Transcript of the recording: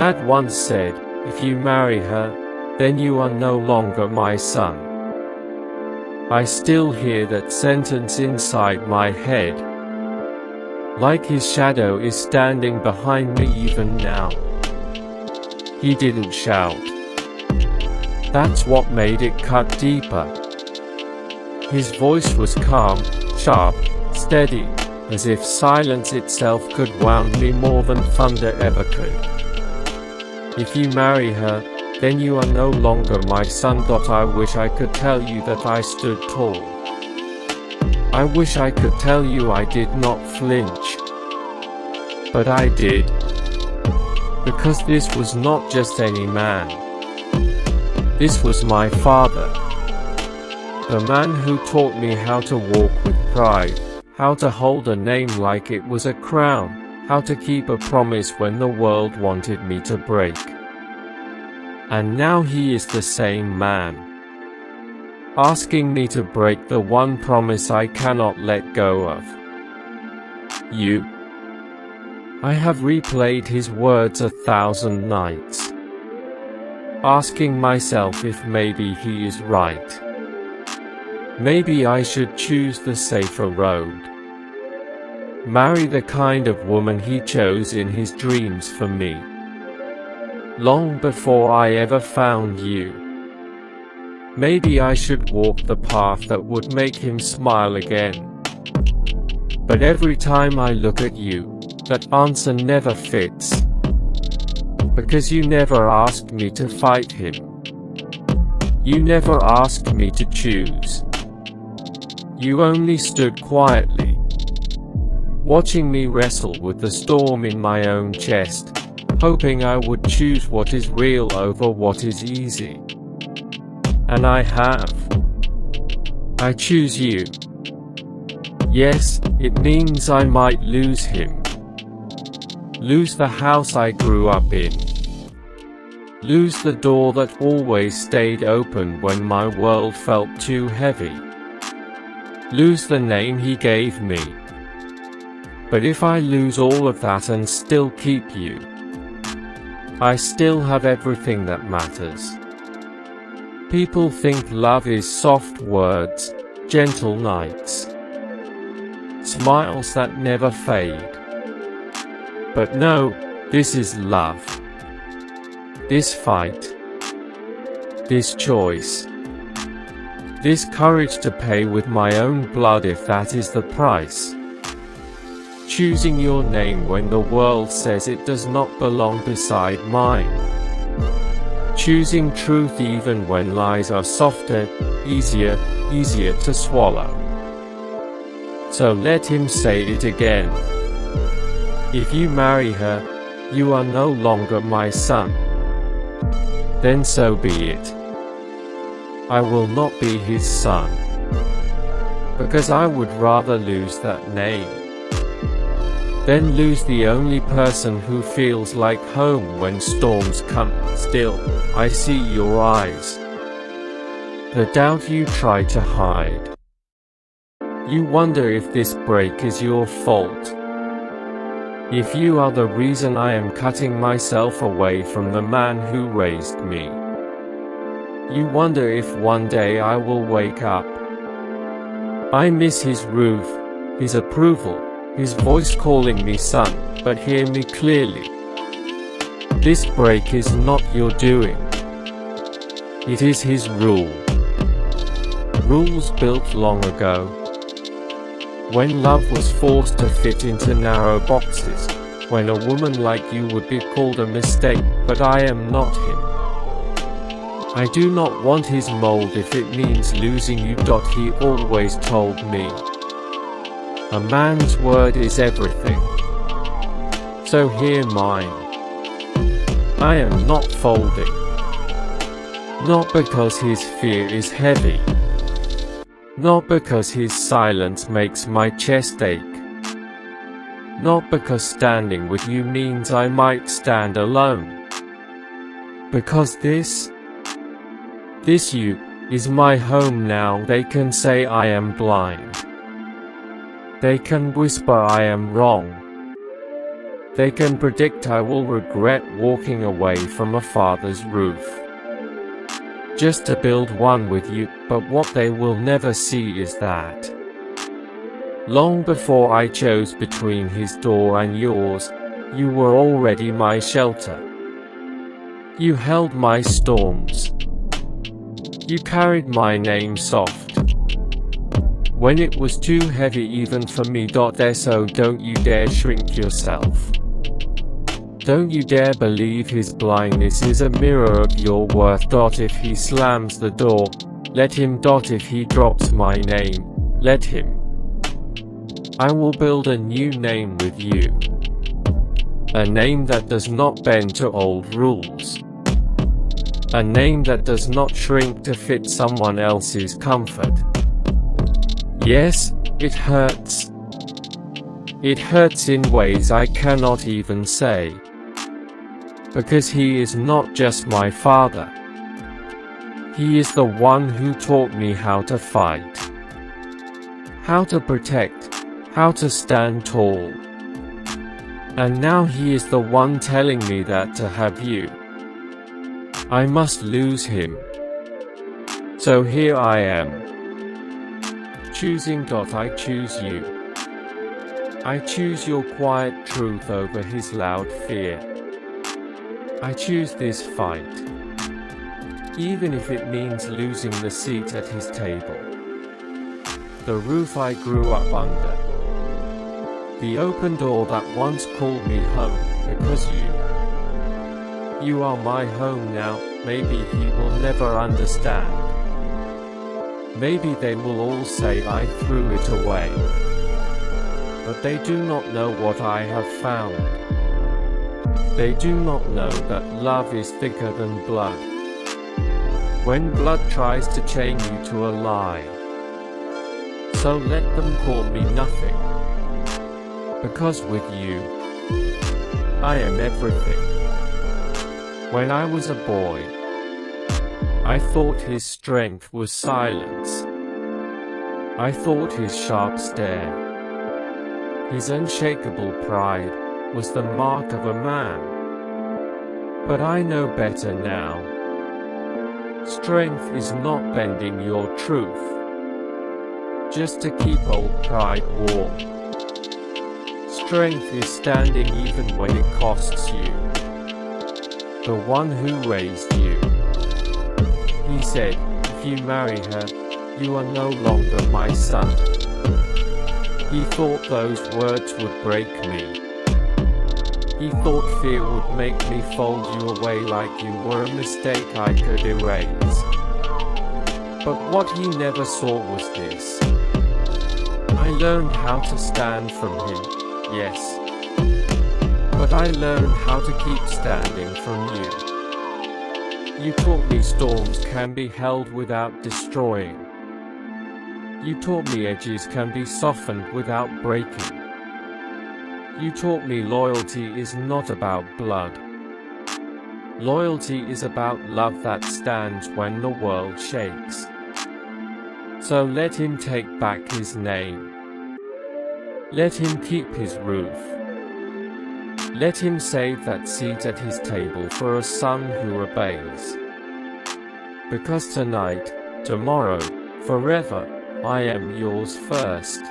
Dad once said, if you marry her, then you are no longer my son. I still hear that sentence inside my head, like his shadow is standing behind me even now. He didn't shout. That's what made it cut deeper. His voice was calm, sharp, steady, as if silence itself could wound me more than thunder ever could. If you marry her, then you are no longer my son. I wish I could tell you that I stood tall. I wish I could tell you I did not flinch. But I did. Because this was not just any man. This was my father. The man who taught me how to walk with pride, how to hold a name like it was a crown, how to keep a promise when the world wanted me to break. And now he is the same man, asking me to break the one promise I cannot let go of. You. I have replayed his words 1,000 nights, asking myself if maybe he is right. Maybe I should choose the safer road. Marry the kind of woman he chose in his dreams for me. Long before I ever found you. Maybe I should walk the path that would make him smile again. But every time I look at you, that answer never fits. Because you never asked me to fight him. You never asked me to choose. You only stood quietly, watching me wrestle with the storm in my own chest, hoping I would choose what is real over what is easy. And I have. I choose you. Yes, it means I might lose him. Lose the house I grew up in. Lose the door that always stayed open when my world felt too heavy. Lose the name he gave me. But if I lose all of that and still keep you, I still have everything that matters. People think love is soft words, gentle nights, smiles that never fade. But no, this is love. This fight. This choice. This courage to pay with my own blood if that is the price. Choosing your name when the world says it does not belong beside mine. Choosing truth even when lies are softer, easier to swallow. So let him say it again. If you marry her, you are no longer my son. Then so be it. I will not be his son. Because I would rather lose that name than lose the only person who feels like home when storms come. Still, I see your eyes. The doubt you try to hide. You wonder if this break is your fault. If you are the reason I am cutting myself away from the man who raised me. You wonder if one day I will wake up. I miss his roof, his approval, his voice calling me son, but hear me clearly. This break is not your doing. It is his rule. Rules built long ago. When love was forced to fit into narrow boxes. When a woman like you would be called a mistake, but I am not him. I do not want his mold if it means losing you. He always told me. A man's word is everything. So hear mine. I am not folding. Not because his fear is heavy. Not because his silence makes my chest ache. Not because standing with you means I might stand alone. Because this you, is my home now. They can say I am blind. They can whisper I am wrong. They can predict I will regret walking away from a father's roof just to build one with you, but what they will never see is that long before I chose between his door and yours, you were already my shelter. You held my storms. You carried my name soft when it was too heavy even for me. So don't you dare shrink yourself. Don't you dare believe his blindness is a mirror of your worth. If he slams the door, let him. If he drops my name, let him. I will build a new name with you. A name that does not bend to old rules. A name that does not shrink to fit someone else's comfort. Yes, it hurts. It hurts in ways I cannot even say. Because he is not just my father. He is the one who taught me how to fight, how to protect, how to stand tall. And now he is the one telling me that to have you, I must lose him. So here I am, choosing. I choose you. I choose your quiet truth over his loud fear. I choose this fight, even if it means losing the seat at his table, the roof I grew up under, the open door that once called me home. Because you are my home now. Maybe he will never understand. Maybe they will all say I threw it away. But they do not know what I have found. They do not know that love is thicker than blood. When blood tries to chain you to a lie, so let them call me nothing. Because with you, I am everything. When I was a boy, I thought his strength was silence. I thought his sharp stare, his unshakable pride, was the mark of a man. But I know better now. Strength is not bending your truth, just to keep old pride warm. Strength is standing even when it costs you. The one who raised you. He said, if you marry her, you are no longer my son. He thought those words would break me. He thought fear would make me fold you away like you were a mistake I could erase. But what he never saw was this. I learned how to stand from him, yes. But I learned how to keep standing from you. You taught me storms can be held without destroying. You taught me edges can be softened without breaking. You taught me loyalty is not about blood. Loyalty is about love that stands when the world shakes. So let him take back his name. Let him keep his roof. Let him save that seat at his table for a son who obeys. Because tonight, tomorrow, forever, I am yours first.